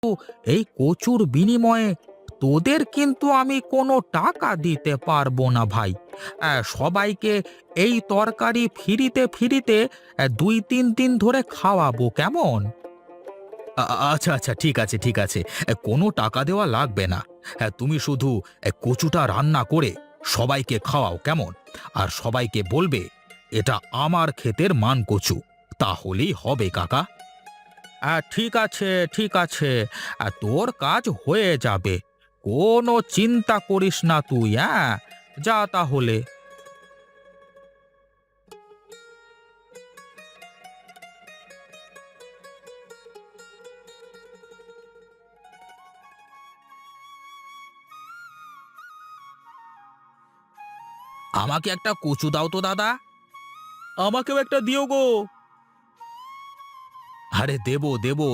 কিন্তু এই কচুর বিনিময়ে তোদের কিন্তু আমি কোনো টাকা দিতে পারবো না ভাই। সবাইকে এই তরকারি ফিরিতে ফিরিতে ২-৩ দিন ধরে খাওয়াবো, কেমন? আচ্ছা আচ্ছা, ঠিক আছে ঠিক আছে, কোনো টাকা দেওয়া লাগবে না। হ্যাঁ, তুমি শুধু কচুটা রান্না করে সবাইকে খাওয়াও, কেমন? আর সবাইকে বলবে এটা আমার ক্ষেতের মান কচু, তাহলেই হবে কাকা। ঠিক আছে ঠিক আছে, তোর কাজ হয়ে যাবে, কোনো চিন্তা করিস না তুই। হ্যাঁ, যা তাহলে। আমাকে একটা কচু দাও তো দাদা। আমাকেও একটা দিও গো। আরে দেবো দেবো,